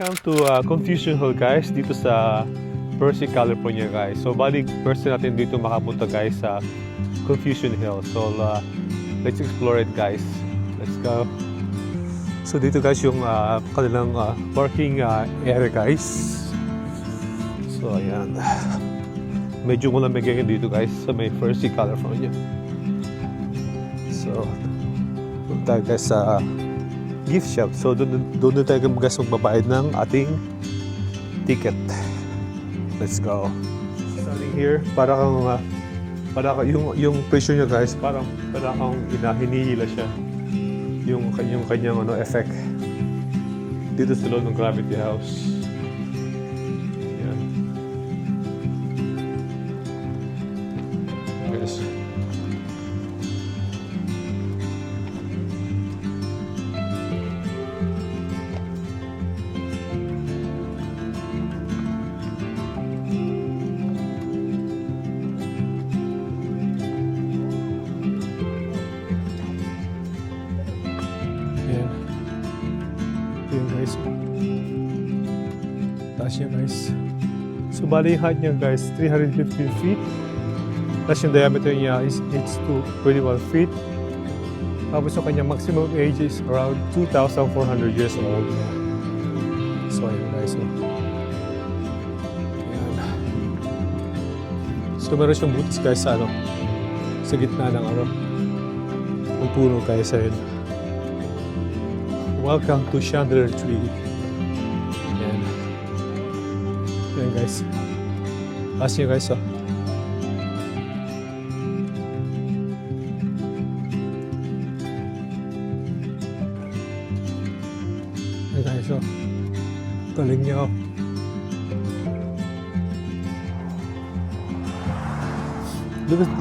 Welcome to Confusion Hill guys, dito sa Percy, California guys. So bali first natin dito makapunta guys sa Confusion Hill. So let's explore it guys. Let's go. So dito guys yung kanilang parking area guys. So ayan. Medyo malamig ngayon dito guys sa may Percy, California. So punta guys sa gift shop. So doon tayo guys magbabayad ng ating ticket. Let's go. Starting here, para yung presyo niya guys, para kang hinihila siya. Yung kanyang effect dito sa loob ng Gravity House. Yan. Guys. Yan guys. Taas niya guys. So bali yung height niya guys 315 feet. Tapos yung diameter niya is 21 feet. Tapos yung kanyang maximum age is around 2,400 years old. So ayun guys. Ayan. So meron siyang butas guys sa sa gitna ng ng puno guys. Ayun. Welcome to Chandelier Tree. Yan. Yan guys. Taas nyo guys Yan guys Galing niya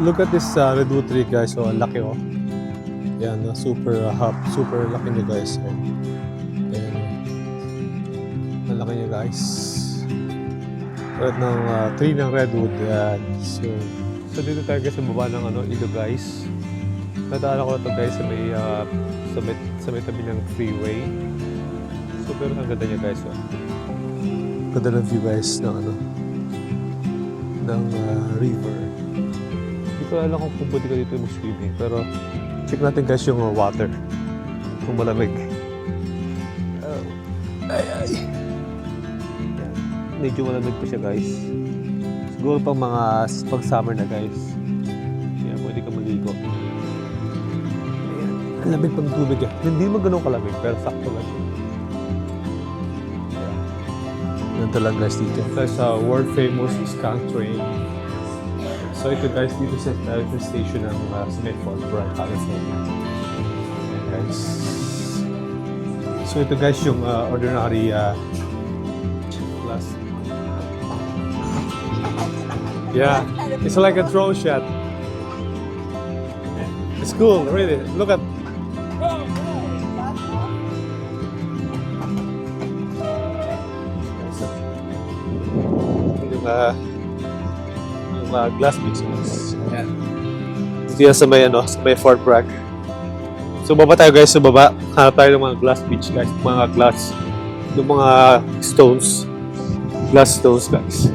Look at this redwood tree guys. Ang laki Yan, super laki niya guys. Ayan. Ang laki niya guys. Red ng tree ng redwood. Yan. So dito tayo guys sa baba ng ilog guys. Nadaanan ko na ito guys sa may tabi ng freeway. So pero ang ganda niya guys. Ganda ng view guys ng river. Hindi ko alam kung pwede ka dito mag-swimming, pero check natin guys yung water kung malamig. Ay. Yan. Medyo malamig pa siya guys. Siguro pang pag summer na guys. Kaya pwede ka maligo. Ayan. Ang lamig pang tubig Hindi mo ganun kalamig pero sakto lang. Yan talaga guys dito. Guys, world famous skunk train. So ito guys, dito sa station ng Fort Bragg, California. Ayan guys. So ito guys yung ordinary class. Yeah, it's like a drone shot. It's cool, really. Look at. Yung glass beach guys. Ayan. Dito yan sa may Fort Bragg. So baba tayo guys sa baba. Hanap tayo ng mga glass beach guys. Mga glass. Yung mga stones. Glass stones guys.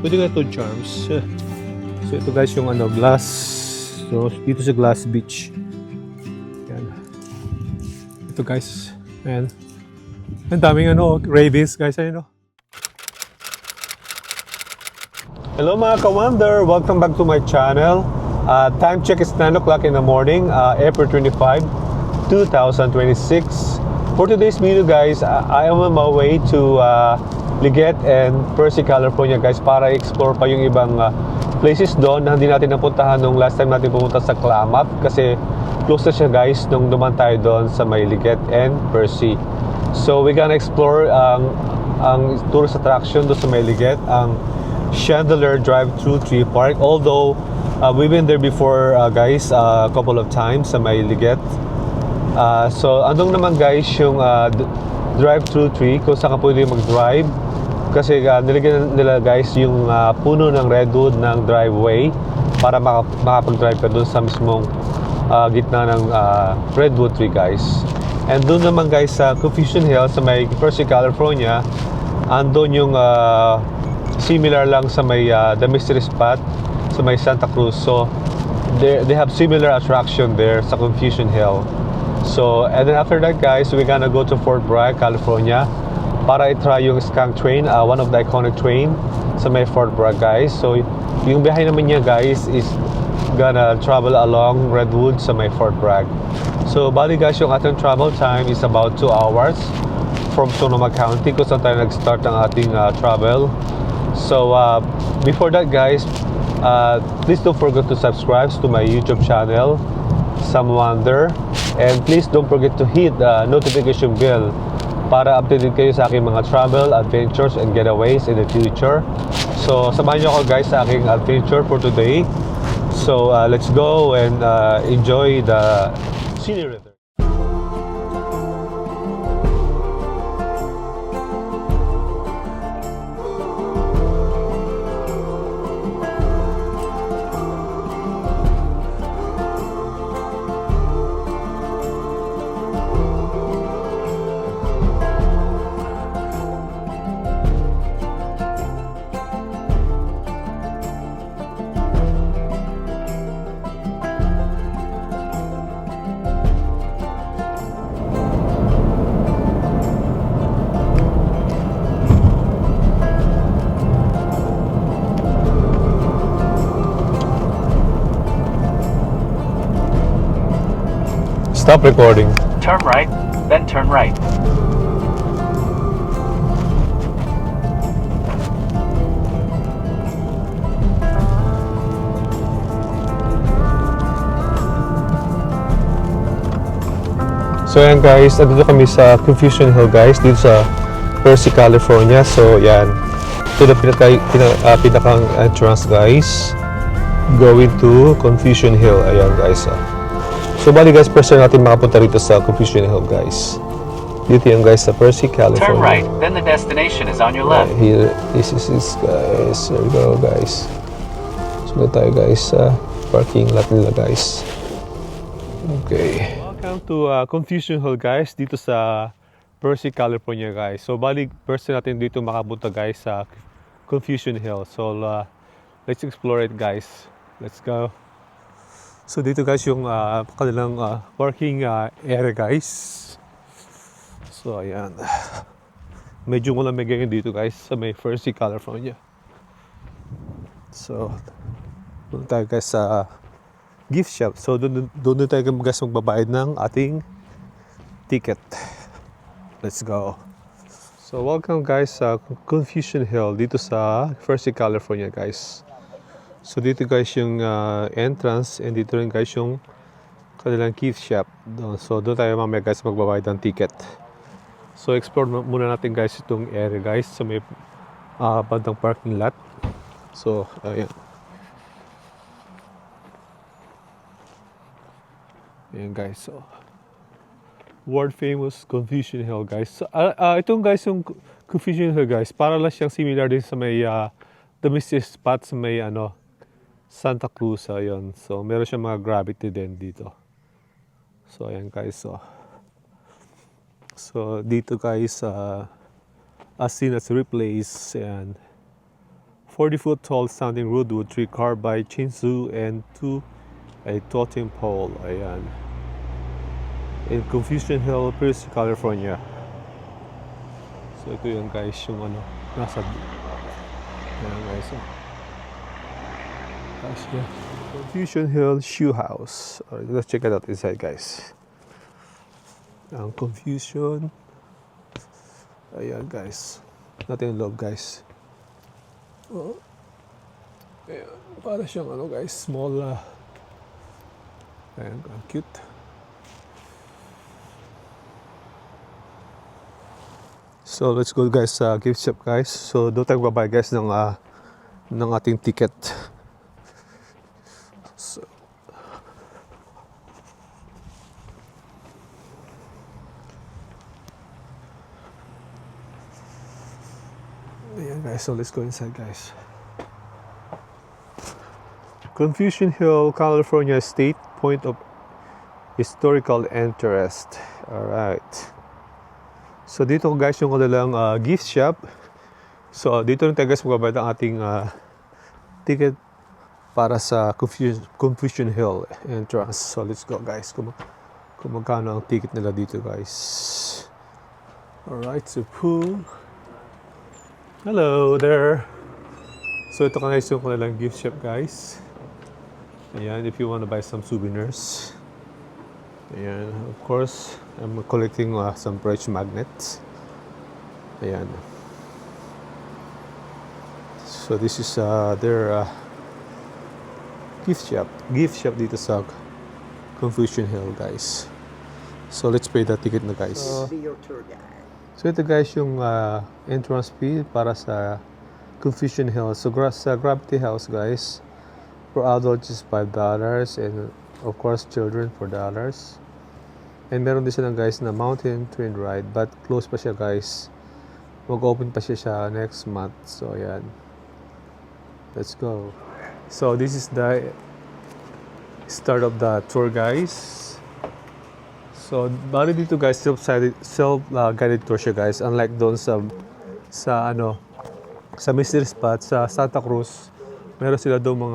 Pwede ka ito charms. So ito guys yung glass. So dito sa glass beach. Ayan. Ito guys. Ayan. Ang daming rabies guys, Hello mga ka-wonder! Welcome back to my channel. Time check is 9 o'clock in the morning, April 25, 2026. For today's video guys, I am on my way to Liget and Percy, California guys, para explore pa yung ibang places doon na hindi natin napuntahan nung last time natin pumunta sa Klamath kasi close na siya guys nung duman tayo doon sa may Liget and Percy. So we're gonna explore ang tourist attraction doon sa may Liget, ang Chandelier Drive-Thru Tree Park. Although we've been there before guys, a couple of times sa may Liget. So andong naman guys yung drive-thru tree kung saan ka pwede mag-drive. Kasi nilagyan nila guys yung puno ng redwood ng driveway para makapag-drive ka doon sa mismong gitna ng redwood tree guys. And doon naman guys sa Confucian Hill sa may Percy, California, andun yung similar lang sa may the mystery spot sa may Santa Cruz. So they have similar attraction there sa Confucian Hill. So and then after that guys, we're gonna go to Fort Bragg, California para i-try yung skunk train, one of the iconic train sa may Fort Bragg guys. So yung biyahe naman niya guys is gonna travel along Redwood sa may Fort Bragg. So bali guys, yung ating travel time is about 2 hours from Sonoma County kung saan tayo nag-start ang ating travel. So before that guys, please don't forget to subscribe to my YouTube channel, Sam Wonder, and please don't forget to hit the notification bell para updated kayo sa aking mga travel, adventures, and getaways in the future. So samahan nyo ako guys sa aking adventure for today. So let's go and enjoy the scenery there. Stop recording. Turn right, then turn right. So yan guys, dito kami sa Confucian Hill guys, dito sa Percy, California. So yan, ito na pinakang entrance guys, going to Confucian Hill. Ayan guys. So bali guys, first time natin makapunta rito sa Confucian Hill guys. Dito yung guys sa Percy, California. Turn right, then the destination is on your left. Here, this is guys. There we go guys. So dito tayo guys sa parking lot nila guys. Okay. Welcome to Confucian Hill guys, dito sa Percy, California guys. So bali, first time natin dito makapunta guys sa Confucian Hill. So let's explore it guys. Let's go. So dito guys yung kanilang parking area guys. So ayan. Medyo malamig ngayon dito guys sa may Percy, California. So doon tayo guys sa gift shop. So doon tayo guys magbabayad ng ating ticket. Let's go. So welcome guys sa Confucian Hill dito sa Percy, California guys. So dito guys yung entrance, and dito rin guys yung kanilang gift shop. So doon tayo mamaya guys magbabayad ng ticket. So explore muna natin guys itong area guys sa may bandang parking lot. So ayan. Ayan guys. So world famous Confucian Hill guys. So, itong guys yung Confucian Hill guys, para lang siyang similar din sa may the mystery spot sa may Santa Cruz. Ayun. So meron siyang mga gravity din dito. So ayan guys. So dito guys as seen as replace, and 40-foot tall standing redwood tree carved by Chinsu and to a totem pole. Ayan. In Confucian Hill, Percy, California. So ito yung guys yung nasa ayan guys. Confucian Hill Shoe House. Alright, let's check it out inside guys. Confucian. Ayan guys. Natin yung loob guys. Oh. Ayan, para siyang guys, small ayan, cute. So let's go guys sa gift shop guys. So doon tayo babay guys ng ating ticket. So ayan guys, so let's go inside guys. Confucian Hill, California State Point of historical interest. Alright. So dito guys yung kanilang gift shop. So dito rin tayo guys magbabayad ang ating ticket para sa Confucian Hill entrance. So let's go guys. Kung magkano ang ticket nila dito guys. Alright, so pool. Hello there. So ito guys yung kanilang gift shop guys. Ayan, if you want to buy some souvenirs. Ayan, of course, I'm collecting some bridge magnets. Ayan. So this is their gift shop dito sa Confucian Hill guys. So let's pay the ticket na guys. Be your tour guide. So ito guys yung entrance fee para sa Confucian Hill. So sa Gravity House guys, for adults is $5 and of course children $4. And meron din silang guys na mountain train ride but close pa siya guys. Mag-open pa siya next month. So ayan. Let's go. So this is the start of the tour guys. So, bali dito guys, self-guided tour siya guys. Unlike doon sa mystery spot sa Santa Cruz, meron sila doon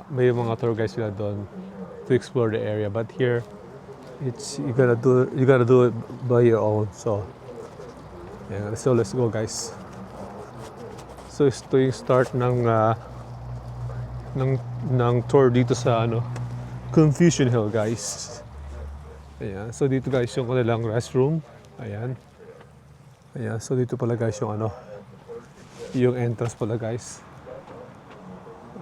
may mga tour guys sila doon to explore the area. But here, you gotta do it by your own. So, yeah, so let's go guys. So, ito yung start ng tour dito sa Confucian Hill guys. Ayan. So dito guys yung kanilang restroom. Ayan. Ayan. So dito pala guys yung yung entrance pala guys.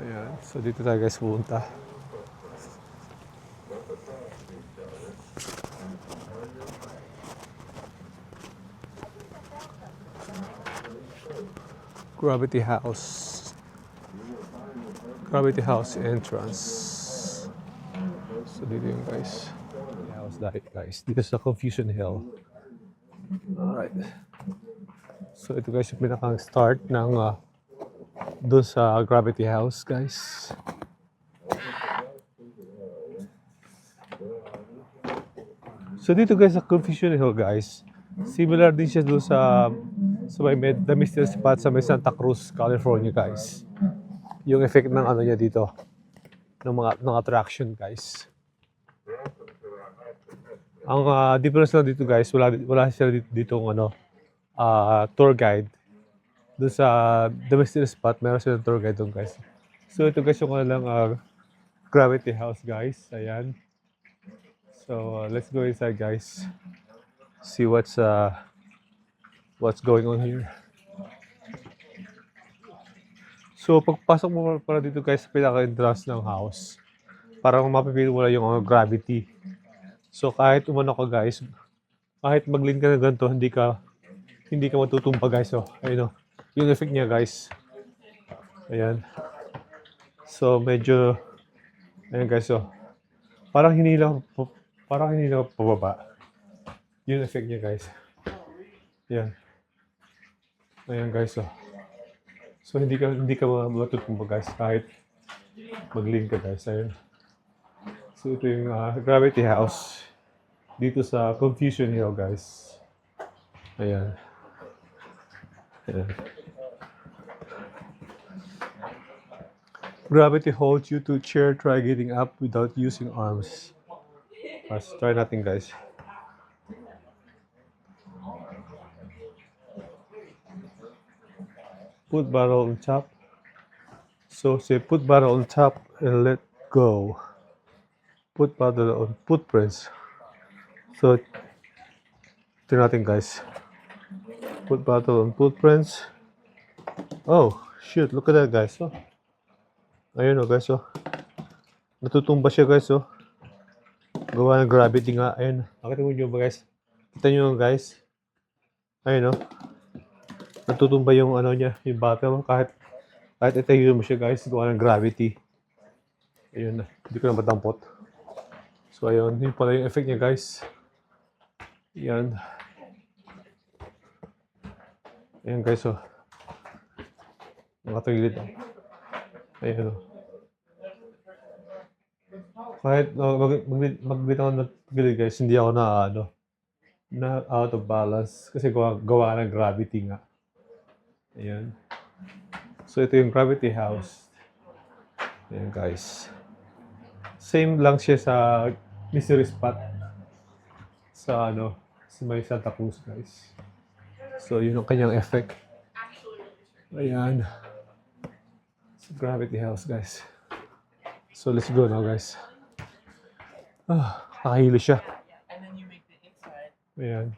Ayan. So dito tayo guys pupunta. Gravity House entrance. So dito yung guys. House dahil guys. Dito sa Confucian Hill. Alright. So ito guys yung pinakang start ng doon sa Gravity House guys. So dito guys sa Confucian Hill guys. Similar din siya doon sa the mystery spot sa may Santa Cruz, California guys. Yung effect ng niya dito. Ng attraction guys. Ang difference lang dito guys, wala sila dito tour guide. Doon sa the mystery spot, meron silang tour guide doon guys. So ito guys yung kanilang Gravity House guys. Ayan. So let's go inside guys. See what's going on here. So pagpasok mo para dito guys sa pinaka-entrance ng house, parang mapipili mo lang yung gravity. So kahit umano ka guys, kahit mag-lean ka na ganito, hindi ka matutumpa guys. So ayun yung effect niya guys. Ayan. So medyo ayan guys. So parang hinilang pababa. Yung effect niya guys. Ayan. Ayan guys. So hindi ka matutumpa guys kahit mag-lean ka guys. Ayun. So ito yung Gravity House dito sa Confucian Hill guys. Ayan. Ayan. Gravity holds you to chair. Try getting up without using arms. Let's try natin guys. Put bottle on top. So say put bottle on top and let go. Put bottle on footprints. So ito natin guys. Put bottle on footprints. Oh shoot, look at that guys. Oh. Ayun guys. Natutumba siya guys. Gawa ng gravity nga. Ayun. Nakita mo nyo ba guys? Kita nyo guys. Ayun natutumba yung niya, yung bottle. Kahit itayo mo siya guys, gawa ng gravity. Ayun hindi ko na madampot. So ayun, yun pala yung effect niya guys. Yan. Ayan guys nakatagilid. Ayan Kahit magbitaw na gilid guys, hindi ako na out of balance kasi gawa ng gravity nga. Ayan. So ito yung gravity house. Ayan guys. Same lang siya sa mystery spot sa sa may Santa Cruz guys. So yun ang kanyang effect. Ayan. Sa gravity house guys. So let's go now guys. Nakahilo siya. And then you make the inside. Ayan.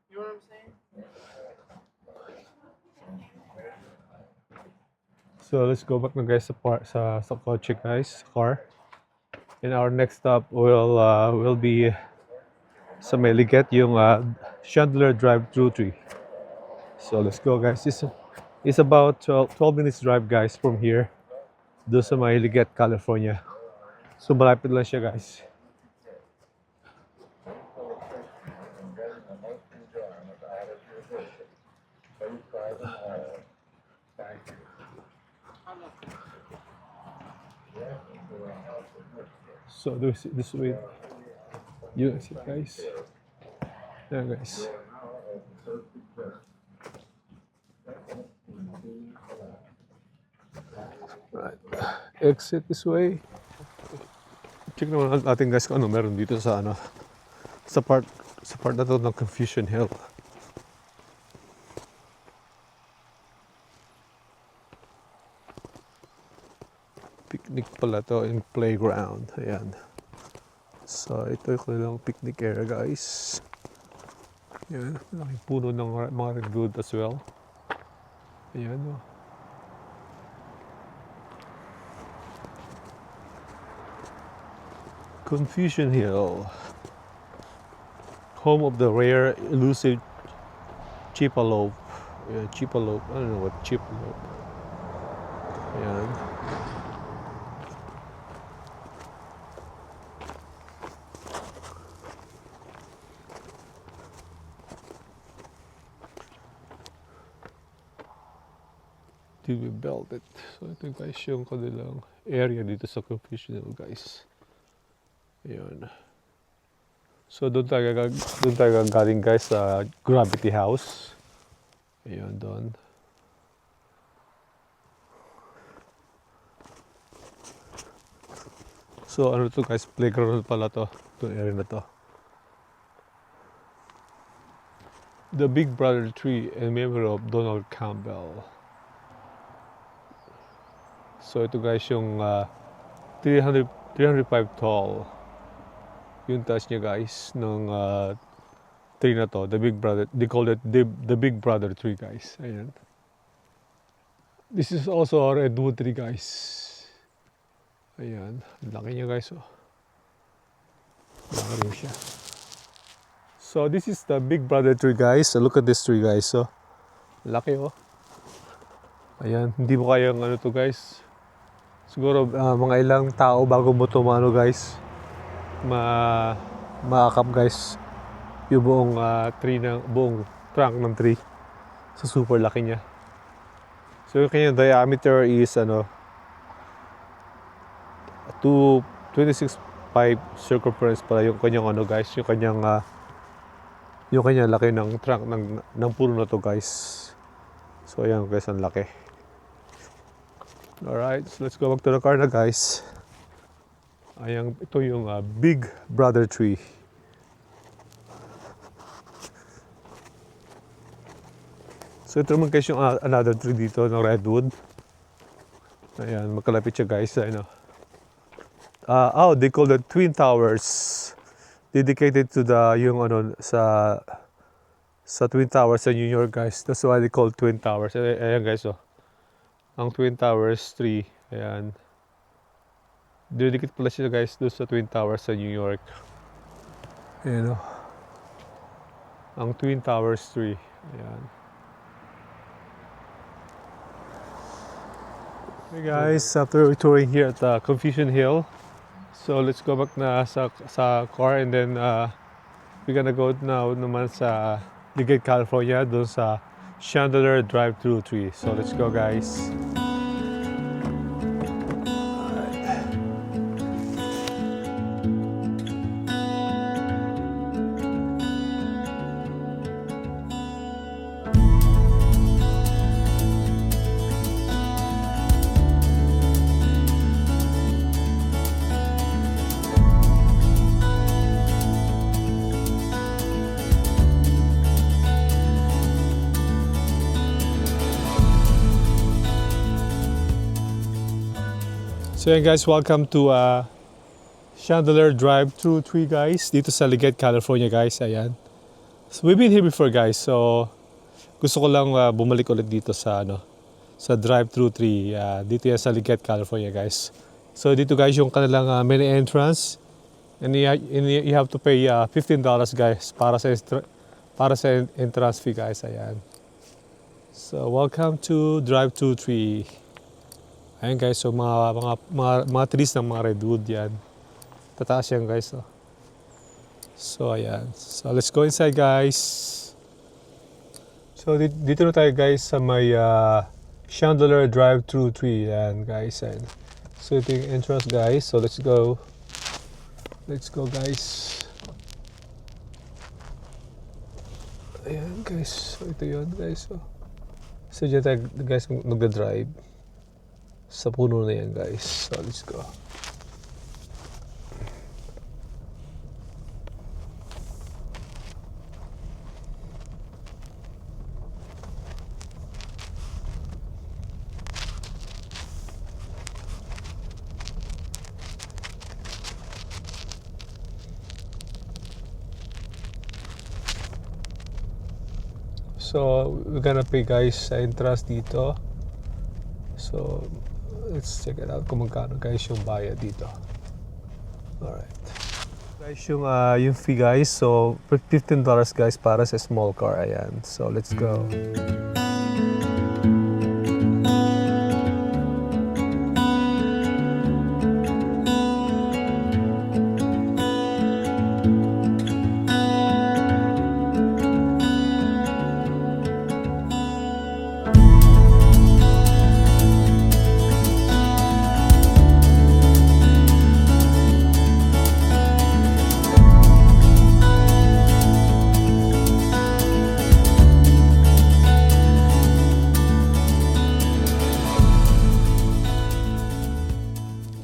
You know what I'm saying? So let's go back na guys sa kotse guys, sa car. And our next stop will be sa may Liget, yung Chandler Drive-Thru tree. So let's go guys. It's about 12 minutes drive guys from here. Doon sa may Liget, California. So malapit lang siya guys. So this way, you see guys. There guys. Right. Exit this way. Check naman natin guys kung ano meron dito sa sa part na to ng Confusion Hill. Picnic pala to in playground. Ayan. So ito yung kanilang picnic area guys. Ayan. Malaking puno ng mga redwood as well. Ayan o. Confusion Hill. Home of the rare, elusive Chippewa. Yeah, Chippewa. I don't know what Chippewa. Ayan. Till we built it. So ito guys yung kanilang area dito sa Confusion Hill guys. Ayan. So doon tayo galing guys sa Gravity House. Ayan doon. So ano to guys, playground pala to. Itong area na to. The Big Brother tree in memory of Donald Campbell. So ito guys yung 305 tall. Yung taas niya guys ng tree na to, the Big Brother. They call it the Big Brother tree guys. Ayan. This is also a redwood tree guys. Ayan, laki niya guys oh. Laki rin siya. So this is the Big Brother tree guys. So look at this tree guys. So laki oh. Ayan, hindi mo kayang to guys. Siguro mga ilang tao bago mo ito guys maakap guys yung buong tree buong trunk ng tree. So super laki niya. So yung kanyang diameter is 26.5 circumference pala yung kanyang guys, yung kanyang laki ng trunk ng puno na to guys. So ayan guys, ang laki. Alright, so let's go back to the car na guys. Ayan, ito yung Big Brother tree. So ito naman guys yung another tree dito ng redwood. Ayan, magkalapit siya guys. They call it Twin Towers. Dedicated to the sa Twin Towers sa New York guys. That's why they call Twin Towers. Ayan guys oh. Ang Twin Towers tree. Ayan. Dedicate pala siya guys doon sa Twin Towers sa New York. Ayan o. Ang Twin Towers tree. Ayan. Hey guys, after touring here at Confusion Hill, so let's go back na sa car and then we're gonna go now naman sa Liget, California, doon sa Chandler Drive-Thru tree. So let's go guys. So yan guys, welcome to Chandelier Drive through 3 guys dito sa Liget, California guys. Ayan. So we've been here before guys. So gusto ko lang bumalik ulit dito sa sa Drive through 3 dito yan sa Liget, California guys. So dito guys yung kanilang main entrance and you have to pay $15 guys para sa entrance fee guys. Ayan. So welcome to Drive through 3. Ayan guys, so mga trees ng mga redwood yan. Tataas yan guys. So ayan. So let's go inside guys. So dito na tayo guys sa may Chandelier Drive through 3. Ayan guys. Ayan. So ito yung entrance guys. So let's go. Let's go guys. Ayan guys. So ito yun guys. So dyan tayo guys magdadrive. Sa puno na yan guys. So let's go. So we're gonna pay guys sa entrance dito. So let's check it out kung magkano guys yung bayad dito. Alright. Guys yung fee guys. So $15 guys para sa small car. Ayan. So let's go.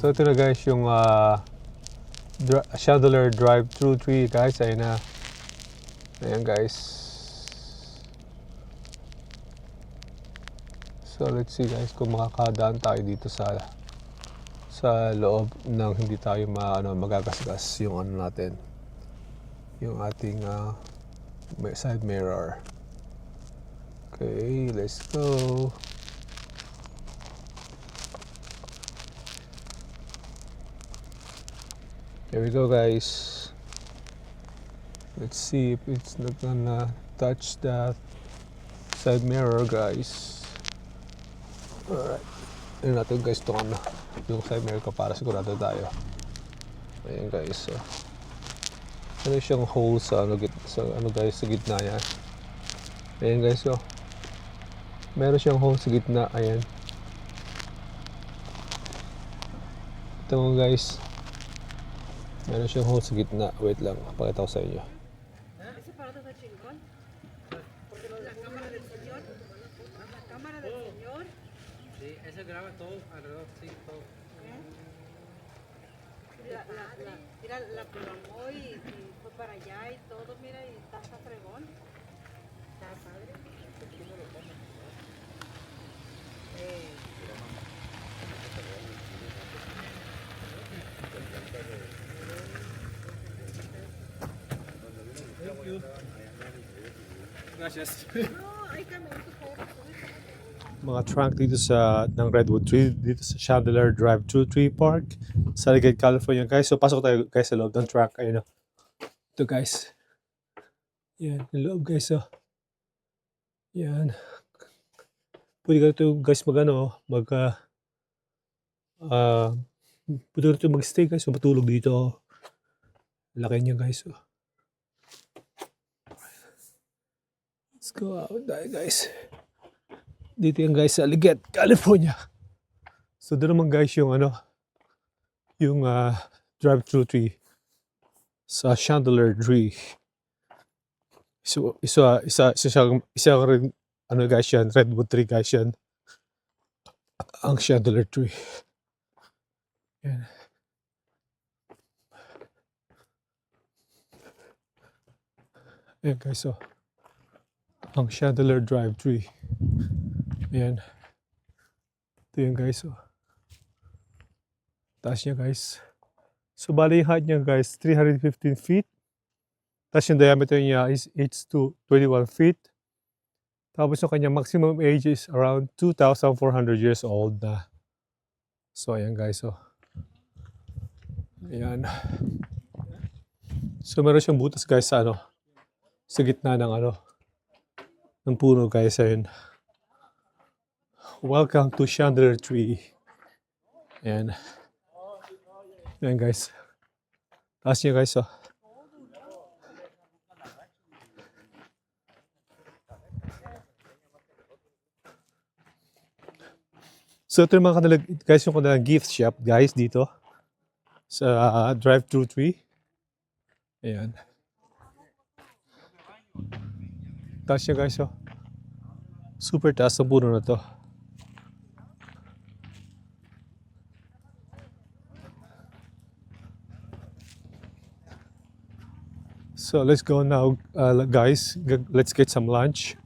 So ito na guys yung Chandelier Drive through 3 guys. Ayun na. Ayan guys. So let's see guys kung makakadaan tayo dito sa loob nang hindi tayo magagasgas yung natin. Yung ating side mirror. Okay, let's go. Here we go guys. Let's see if it's not gonna touch that side mirror guys. Alright. Tignan natin guys itong yung side mirror ko para sigurado tayo. Ayan guys. So, ano siyang hole sa guys sa gitna niya. Ayan guys. So, meron siyang hole sa gitna. Ayan. Ito mga guys. Meron siyang hole sa gitna. Wait lang, pakita ko sa inyo. Ese aparato está chingón. Porque la cámara del señor. La cámara del señor. Sí, ese graba todo alrededor, sí, todo. Mira, la programó y fue para allá y todo, mira, y está fregón. Está padre. Gracias. No, hay que me Mga trunk dito ng Redwood Tree dito sa Chandelier Drive through 3 Park sa Liget, California guys. So pasok tayo guys sa loob ng truck. Ayun o. Ito guys. Yan, yung loob guys. So. Yan. Pwede ka ito guys pwede ka ito mag-stay guys. Matulog dito. Laki niya guys. So. Let's go out tayo guys. Dito yan guys sa Liget, California. So doon naman guys yung yung drive-thru tree sa Chandelier Tree. So isa rin guys yan, Redwood tree guys yan. Ang Chandelier Tree. Yan. Ayan guys, so ang Chandelier Drive tree. Ayan. Ito yan guys, so Taas niya guys. So bali yung height niya guys, 315 feet. Tapos yung diameter niya is 8 to 21 feet. Tapos yung kanyang maximum age is around 2,400 years old na. So ayan guys, oh. Ayan. So meron siyang butas guys sa ano, sa gitna ng ano, ng puno guys, ayun. Welcome to Chandler Tree. Ayan. Ayan guys. Taas niya guys, oh. So ito yung mga kanilang, guys, yung kanilang gift shop guys dito sa drive-thru tree. Ayan. Taas niya guys, oh. Super taas ang puno na to. So let's go now, guys. Let's get some lunch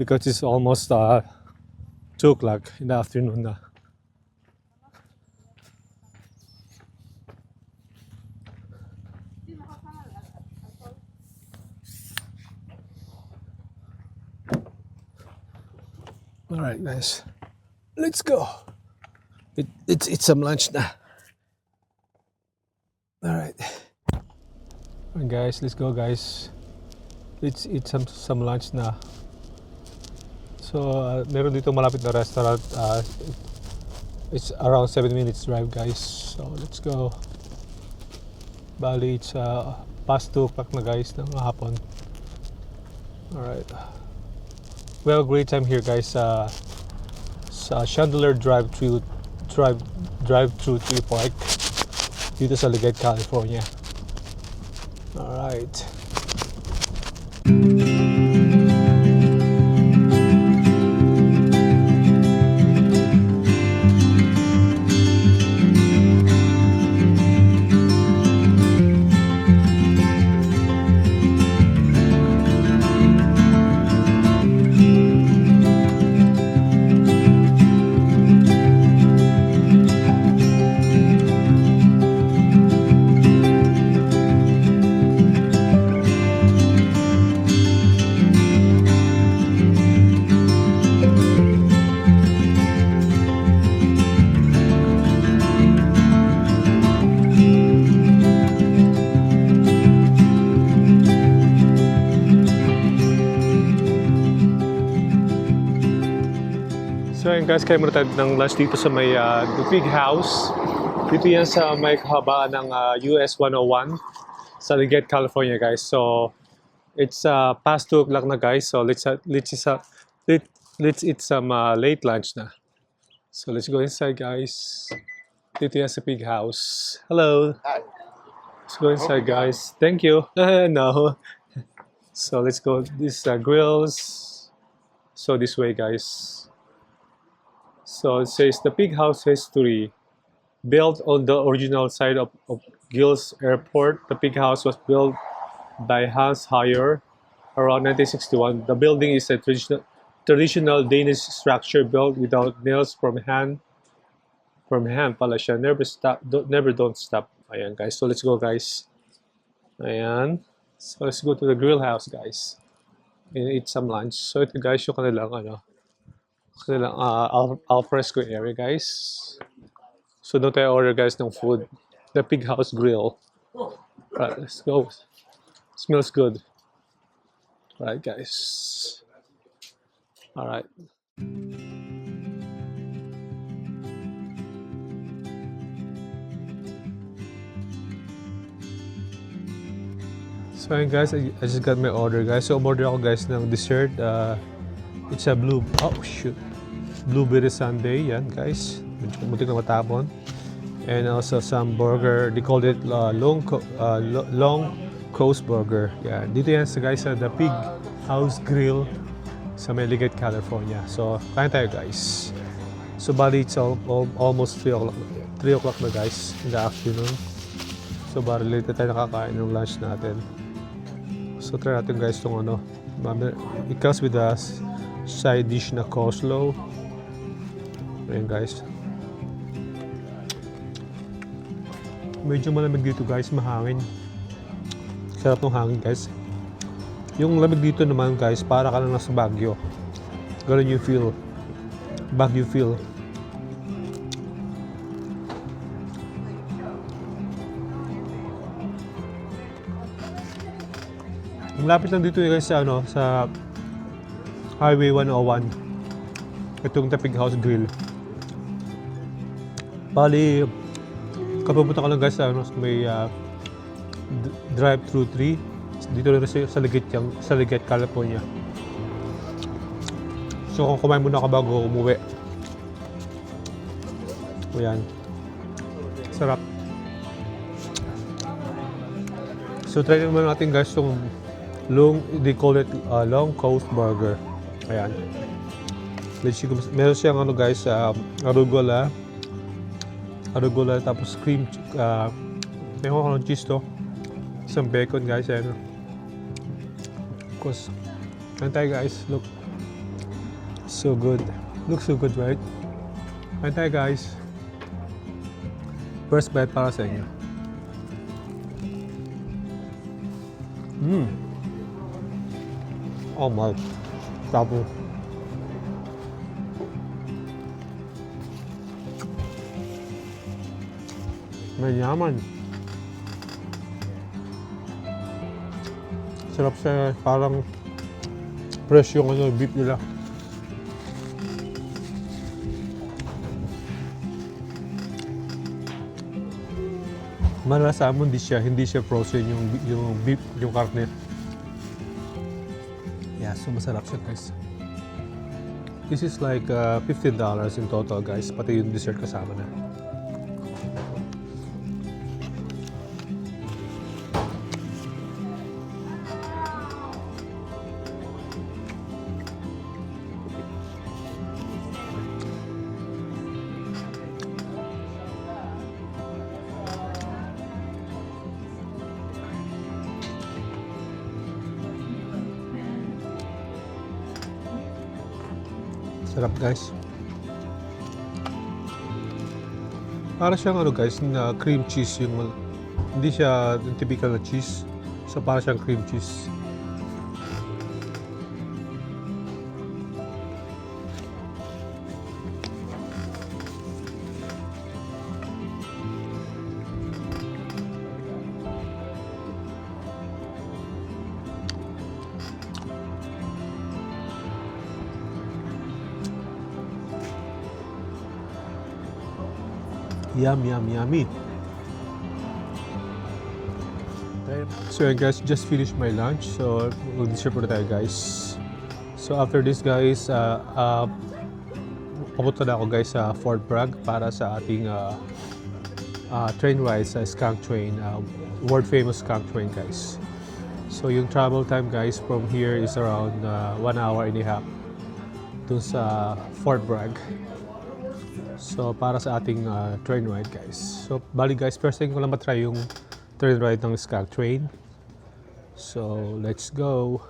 because it's almost 2 o'clock in the afternoon na. All right, guys, let's go. It's some lunch na. All right. Alright guys, let's go guys. Let's eat some lunch na. So meron dito malapit na restaurant. It's around 7 minutes drive guys. So let's go. Bali it's past 2 o'clock na guys ng hapon. Alright. Well, great time here guys sa Chandler Drive-Thru Tree Park dito sa Leggett, California. All right. So ayun guys, kaya muna tayo ng lunch dito sa may The Pig House. Dito yan sa may kahabaan ng US 101 sa Leggett, California guys. So it's past 2 o'clock na guys. So let's eat some late lunch na. So let's go inside guys. Dito yan sa Pig House. Hello. Hi. Let's go inside guys. Thank you. No. So let's go. This grills. So this way guys. So it says the Pig House history. Built on the original site of Gills Airport, the Pig House was built by Hans Heyer around 1961. The building is a traditional Danish structure built without nails from hand pala siya. Never don't stop. Ayan guys. So let's go guys. Ayan. So let's go to the grill house guys. And eat some lunch. So ito guys yung kanilang alfresco area guys. So doon tayo order guys ng food. The Pig House Grill. Alright, let's go. Smells good. Alright guys. Alright. So ayun guys, I just got my order guys. So umorder ako guys ng dessert. It's a blueberry sundae, yan guys. Muntik na matapon. And also some burger. They called it long coast burger. Yeah, dito yan sa guys sa The Pig House Grill sa may Leggett, California. So kain tayo guys. So bali it's almost 3 o'clock na guys in the afternoon. So bali late na tayo nakakain ng lunch natin. So try natin guys itong it comes with a side dish na coleslaw. Ayan guys. Medyo malamig dito guys, mahangin. Sarap ng hangin guys. Yung lamig dito naman guys, para ka lang nasa Baguio. Ganun yung feel. Baguio feel. Malapit lang dito guys sa sa Highway 101. Itong Tapig House Grill. Bali, kapapunta ka lang guys sa may drive-thru 3 dito rin sa Liget, California. So kung kumain muna ka bago umuwi. Ayan. Sarap. So try naman natin guys itong they call it Long Coast Burger. Ayan. Meron siyang guys, arugula tapos cream, may mga cheese to. Isang bacon guys, ayan. Of course. Ayan tayo guys, look. So good. Looks so good, right? Ayan tayo guys. First bite para sa inyo. Oh my. Tapos. May yaman. Sarap siya, parang fresh yung beef nila. Malasa mo, hindi siya frozen yung beef, yung karne. Yeah, so masarap siya guys. This is like $15 in total guys, pati yung dessert kasama na. Sarap guys. Para siyang guys, na cream cheese yung hindi siya yung typical na cheese. So para siyang cream cheese. Yummy. So guys, just finished my lunch. So mag-dessert na tayo guys. So after this guys, papunta na ako guys sa Fort Bragg para sa ating train ride sa skunk train, world famous skunk train guys. So yung travel time guys from here is around 1 hour and a half dun sa Fort Bragg. So para sa ating train ride guys. So bali guys, first time ko lang matry yung train ride ng skunk train. So let's go.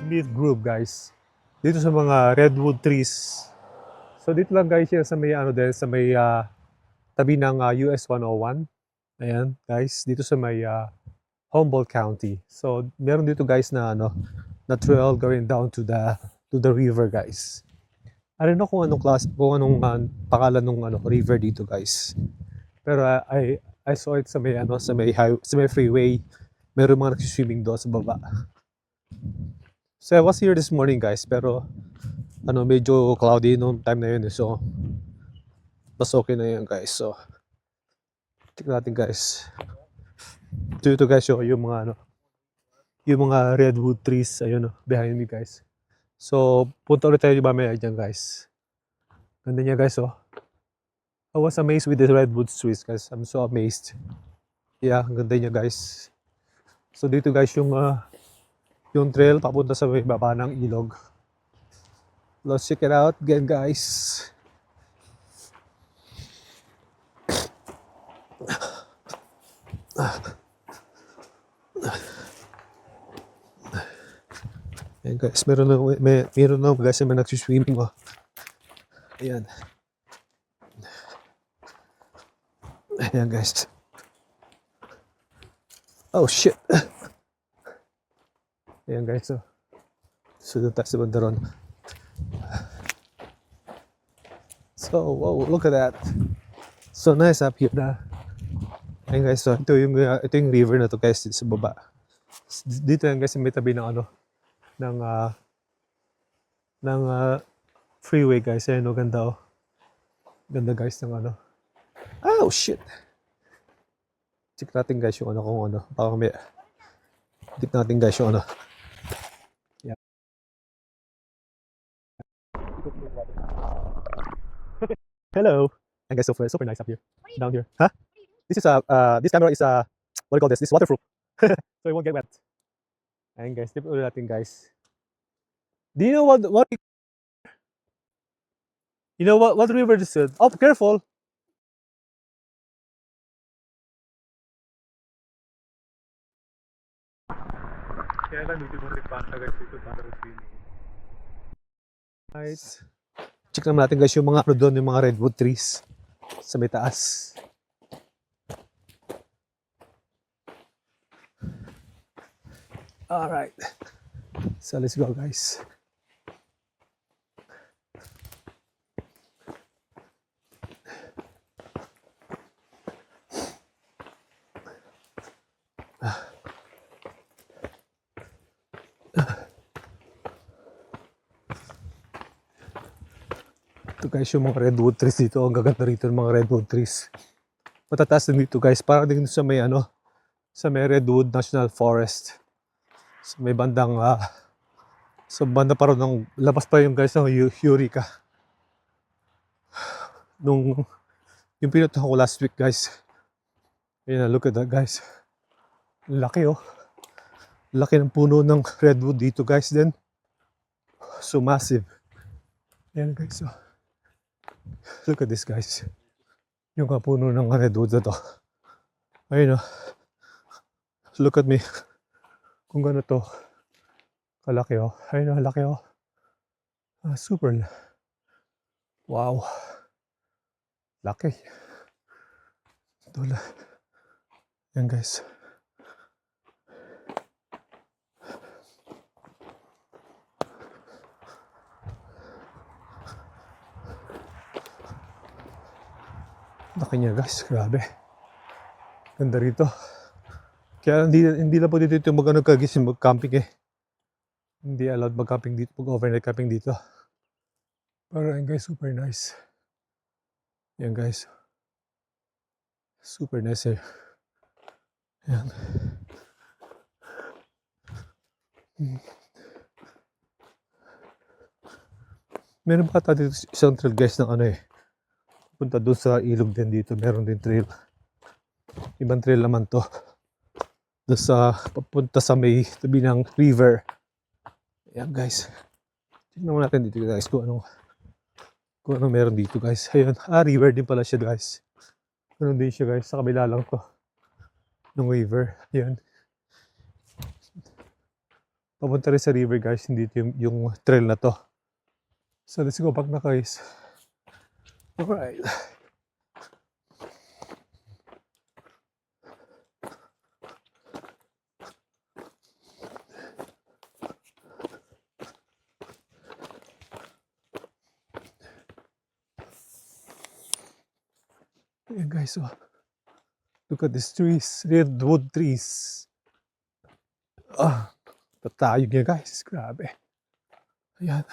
Smith Grove guys. Dito sa mga redwood trees. So dito lang guys yan sa may din sa may tabi ng US 101. Ayan, guys, dito sa may Humboldt County. So, meron dito guys na na trail going down to the river, guys. I don't know kung anong kung anong pangalan ng river dito, guys. Pero I saw it sa may sa may freeway. Meron mga nagsiswimming doon sa baba. So I was here this morning, guys, pero medyo cloudy noong time na yun. So mas okay na yan, guys. So check natin, guys. Ito guys, yung mga redwood trees, ayun behind me, guys. So punta ulit tayo mamaya dyan, guys. Ganda niya, guys. I was amazed with the redwood trees, guys. I'm so amazed. Yeah, ganda niya, guys. So dito, guys, yung trail papunta sa may baba ng ilog. Let's check it out again, guys. Ayan, guys, meron na guys na nagsiswimming. Ayan. Ayan, guys. Oh shit. Ayan, guys. So doon tayo sa bandaron. So, wow, look at that. So nice up here na. Ayan, guys. So ito yung river na to, guys, dito sa baba. Dito yan, guys, may tabi ng ng freeway, guys. Ayan, ganda. Ganda, guys, ng Oh shit. Check natin, guys, yung kung baka may check natin, guys, yung Yeah. Hello. And guys, super nice up here. Down here. Huh? This is this camera is what do you call this? This is waterproof. So it won't get wet. And guys, tip ulit natin, guys. Do you know what you know what river this is? Oh, careful. Kaya lang dito mo nagpanta, guys, dito para nice. Check naman natin, guys, yung mga doon, yung mga redwood trees sa may taas. Alright. So let's go, guys. Ito, guys, yung mga redwood trees dito. Ang gaganda rito ng mga redwood trees. Matataas din dito, guys. Parang din sa may sa may Redwood National Forest. Sa may bandang sa banda pa rin ng labas pa yung, guys, ng Eureka. Yung pinuto ko last week, guys. Ayan, look at that, guys. Laki, laki ng puno ng redwood dito, guys, din. So massive. Ayan, guys. Look at this, guys. Yung puno ng redwood na to. Ayun, look at me. Kung gano to kalaki, ayun, laki, super. Wow. Laki. Ito lang. Yan, guys. Laki niya, guys. Grabe. Ganda rito. Kaya hindi na po dito mag-camping Hindi allowed mag-camping dito, mag-overnight camping dito. Pero yan, guys, super nice. Yan, guys. Super nice here. Yan. Meron pa tayo dito isang trail, guys, ng punta doon sa ilog din dito. Meron din trail. Ibang trail naman to. Doon sa papunta sa may tabi ng river. Ayan, guys. Tignan natin dito, guys, kung anong meron dito, guys. Ayun. River din pala siya, guys. Ganun din siya, guys. Sa kabila lang to. Ng river. Ayan. Papunta rin sa river, guys. Hindi yung trail na to. So let's go back na, guys. Alright. Ayan guys, oh. Look at these trees, redwood trees. Ah, tatayog niya guys, grabe. Ayan.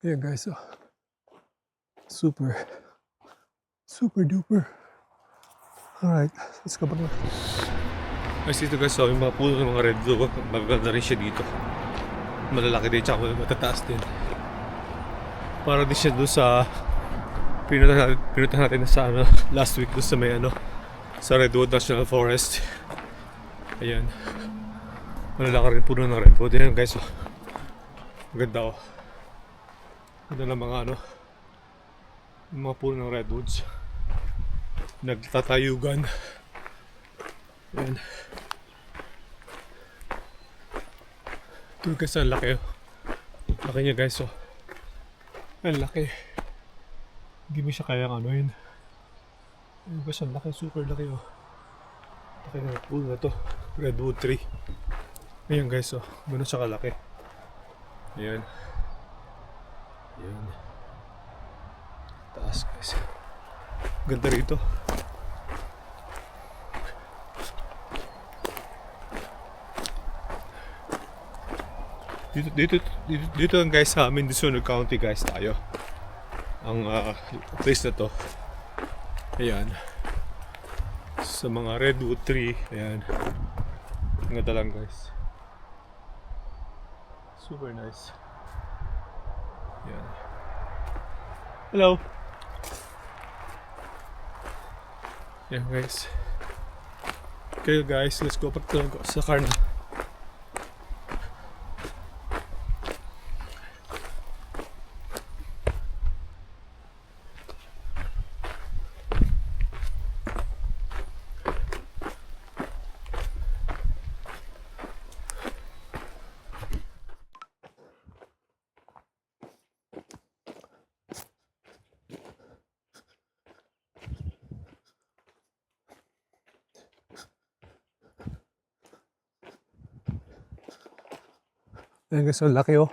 Ayan guys, oh. Super duper. Alright, let's go back na. Guys, dito guys, so yung mga puno ng mga redwood, magaganda rin siya dito. Malalaki din, tsaka matataas din. Para din siya doon sa pinuntahan natin sa ano, last week doon sa may ano, sa Redwood National Forest. Ayan. Malalaki rin puno ng redwood. Ayan guys, oh. Maganda, oh. Ganda ng mga ano, yung mga puno ng redwoods. Nagtatayugan. Ayan. Ito guys, ang laki, oh. Laki niya guys, oh. Ang laki. Hindi mo siya kayang ano yun. Ayun guys, ang laki, super laki, oh. Laki na puno na to. Redwood tree. Ayan guys, oh. Gano'n siya kalaki. Ayan. Ayan. Taas guys. Ganda rito. Dito lang guys sa amin, Disunod County guys tayo. Ang place na to. Ayan. Sa mga redwood tree. Ayan. Ang ganda lang guys. Super nice. Ayan. Hello. Ayan guys. Okay guys, let's go back to sa car na. Ayan guys, ang laki, oh.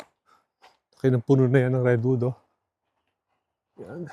Laki ng puno na yan ng redwood, oh. Yan.